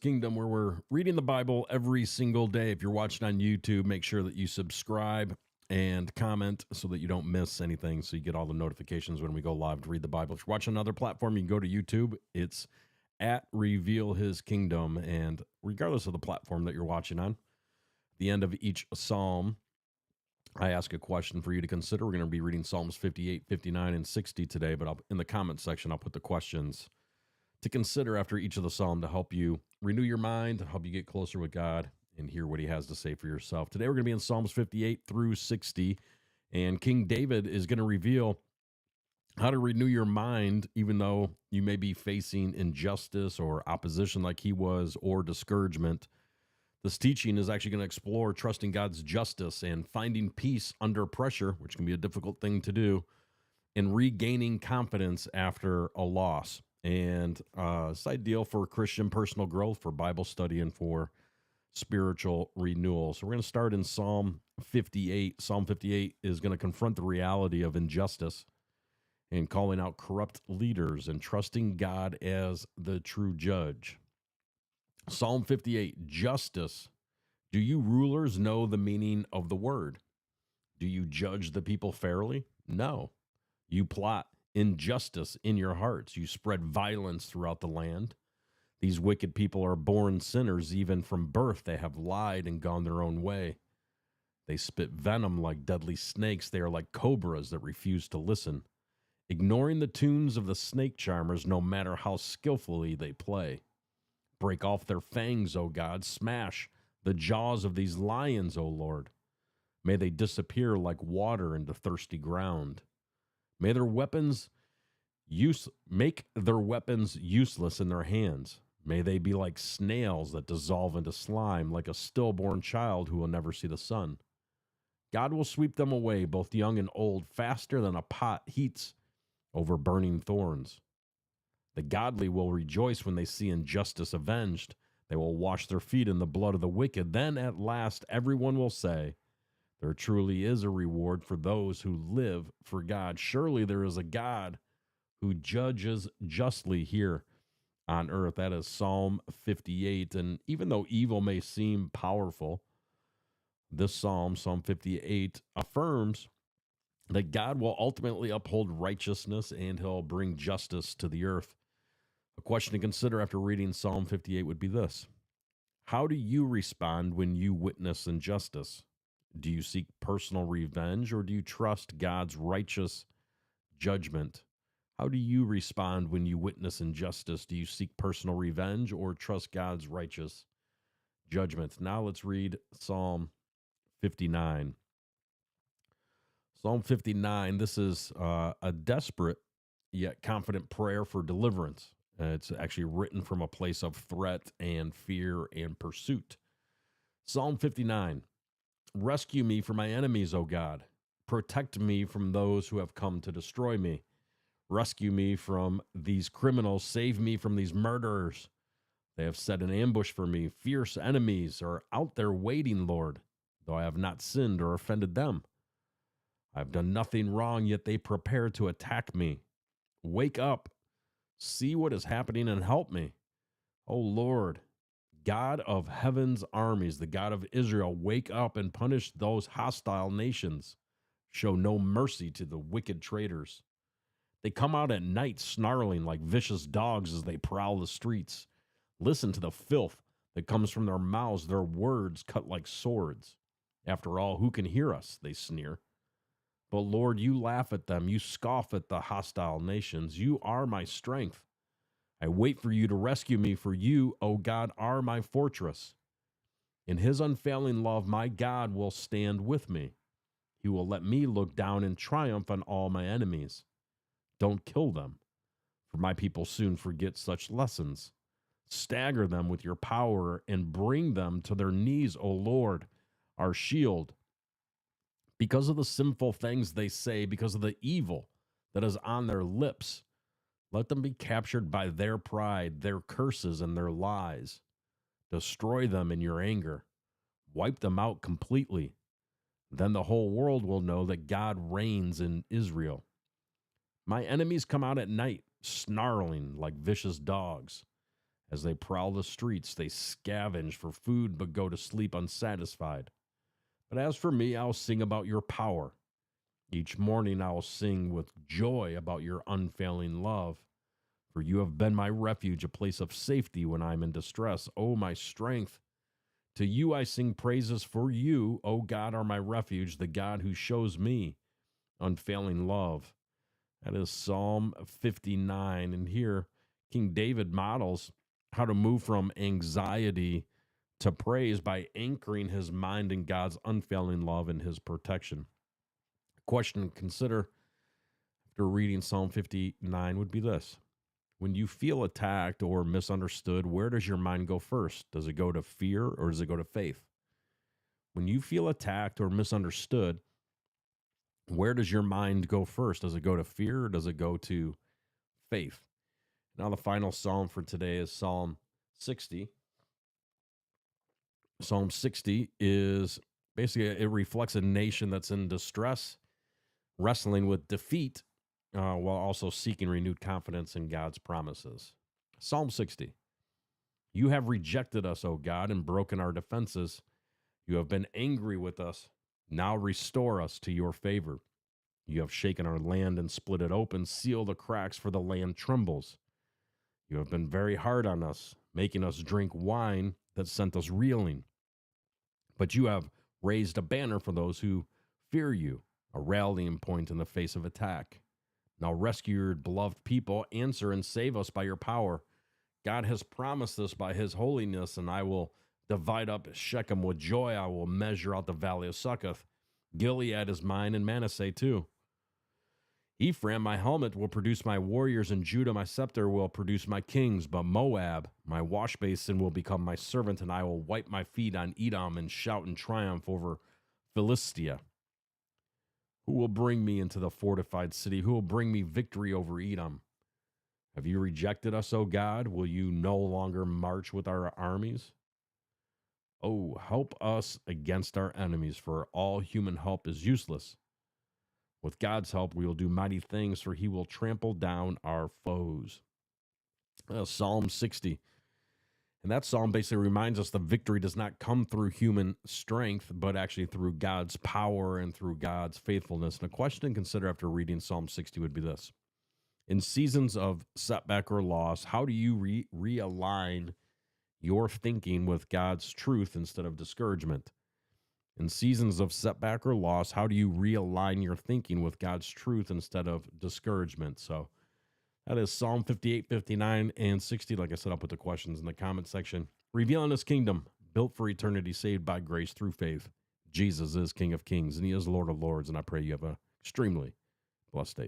Kingdom, where we're reading the Bible every single day. If you're watching on YouTube, make sure that you subscribe and comment so that you don't miss anything, so you get all the notifications when we go live to read the Bible. If you're watching another platform, you can go to YouTube. It's at Reveal His Kingdom. And regardless of the platform that you're watching on, at the end of each psalm, I ask a question for you to consider. We're going to be reading Psalms 58, 59, and 60 today, but in the comment section, I'll put the questions to consider after each of the psalm to help you renew your mind, help you get closer with God, and hear what he has to say for yourself. Today we're going to be in Psalms 58 through 60, and King David is going to reveal how to renew your mind even though you may be facing injustice or opposition like he was, or discouragement. This teaching is actually going to explore trusting God's justice and finding peace under pressure, which can be a difficult thing to do, and regaining confidence after a loss. And it's ideal for Christian personal growth, for Bible study, and for spiritual renewal. So we're going to start in Psalm 58. Psalm 58 is going to confront the reality of injustice and calling out corrupt leaders and trusting God as the true judge. Psalm 58, justice. Do you rulers know the meaning of the word? Do you judge the people fairly? No. You plot injustice in your hearts. You spread violence throughout the land. These wicked people are born sinners. Even from birth, they have lied and gone their own way. They spit venom like deadly snakes. They are like cobras that refuse to listen, ignoring the tunes of the snake charmers no matter how skillfully they play. Break off their fangs, O God. Smash the jaws of these lions, O Lord. May they disappear like water into thirsty ground. May their weapons make their weapons useless in their hands. May they be like snails that dissolve into slime, like a stillborn child who will never see the sun. God will sweep them away, both young and old, faster than a pot heats over burning thorns. The godly will rejoice when they see injustice avenged. They will wash their feet in the blood of the wicked. Then at last everyone will say, there truly is a reward for those who live for God. Surely there is a God who judges justly here on earth. That is Psalm 58. And even though evil may seem powerful, this Psalm 58, affirms that God will ultimately uphold righteousness and he'll bring justice to the earth. A question to consider after reading Psalm 58 would be this: how do you respond when you witness injustice? Do you seek personal revenge, or do you trust God's righteous judgment? How do you respond when you witness injustice? Do you seek personal revenge or trust God's righteous judgment? Now let's read Psalm 59. Psalm 59, this is a desperate yet confident prayer for deliverance. It's actually written from a place of threat and fear and pursuit. Psalm 59, rescue me from my enemies, O God. Protect me from those who have come to destroy me. Rescue me from these criminals. Save me from these murderers. They have set an ambush for me. Fierce enemies are out there waiting, Lord, though I have not sinned or offended them. I have done nothing wrong, yet they prepare to attack me. Wake up. See what is happening and help me. O Lord, God of heaven's armies, the God of Israel, wake up and punish those hostile nations. Show no mercy to the wicked traitors. They come out at night snarling like vicious dogs as they prowl the streets. Listen to the filth that comes from their mouths, their words cut like swords. After all, who can hear us? They sneer. But Lord, you laugh at them. You scoff at the hostile nations. You are my strength. I wait for you to rescue me, for you, O God, are my fortress. In his unfailing love, my God will stand with me. He will let me look down in triumph on all my enemies. Don't kill them, for my people soon forget such lessons. Stagger them with your power and bring them to their knees, O Lord, our shield. Because of the sinful things they say, because of the evil that is on their lips, let them be captured by their pride, their curses, and their lies. Destroy them in your anger. Wipe them out completely. Then the whole world will know that God reigns in Israel. My enemies come out at night, snarling like vicious dogs. As they prowl the streets, they scavenge for food but go to sleep unsatisfied. But as for me, I'll sing about your power. Each morning I will sing with joy about your unfailing love. For you have been my refuge, a place of safety when I'm in distress. O my strength, to you I sing praises, for you, O God, are my refuge, the God who shows me unfailing love. That is Psalm 59. And here, King David models how to move from anxiety to praise by anchoring his mind in God's unfailing love and his protection. Question to consider after reading Psalm 59 would be this. When you feel attacked or misunderstood, where does your mind go first? Does it go to fear or does it go to faith? When you feel attacked or misunderstood, where does your mind go first? Does it go to fear or does it go to faith? Now, the final psalm for today is Psalm 60. Psalm 60 is basically, it reflects a nation that's in distress, wrestling with defeat, while also seeking renewed confidence in God's promises. Psalm 60. You have rejected us, O God, and broken our defenses. You have been angry with us. Now restore us to your favor. You have shaken our land and split it open. Seal the cracks, for the land trembles. You have been very hard on us, making us drink wine that sent us reeling. But you have raised a banner for those who fear you, a rallying point in the face of attack. Now rescue your beloved people, answer and save us by your power. God has promised this by his holiness, and I will divide up Shechem with joy. I will measure out the valley of Succoth. Gilead is mine, and Manasseh too. Ephraim, my helmet, will produce my warriors, and Judah, my scepter, will produce my kings. But Moab, my wash basin, will become my servant, and I will wipe my feet on Edom and shout in triumph over Philistia. Who will bring me into the fortified city? Who will bring me victory over Edom? Have you rejected us, O God? Will you no longer march with our armies? Oh, help us against our enemies, for all human help is useless. With God's help, we will do mighty things, for he will trample down our foes. Psalm 60. And that psalm basically reminds us the victory does not come through human strength, but actually through God's power and through God's faithfulness. And a question to consider after reading Psalm 60 would be this. In seasons of setback or loss, how do you realign your thinking with God's truth instead of discouragement? In seasons of setback or loss, how do you realign your thinking with God's truth instead of discouragement? So that is Psalm 58, 59, and 60. Like I said, I'll put the questions in the comment section. Revealing his kingdom, built for eternity, saved by grace through faith. Jesus is King of Kings, and he is Lord of Lords, and I pray you have an extremely blessed day.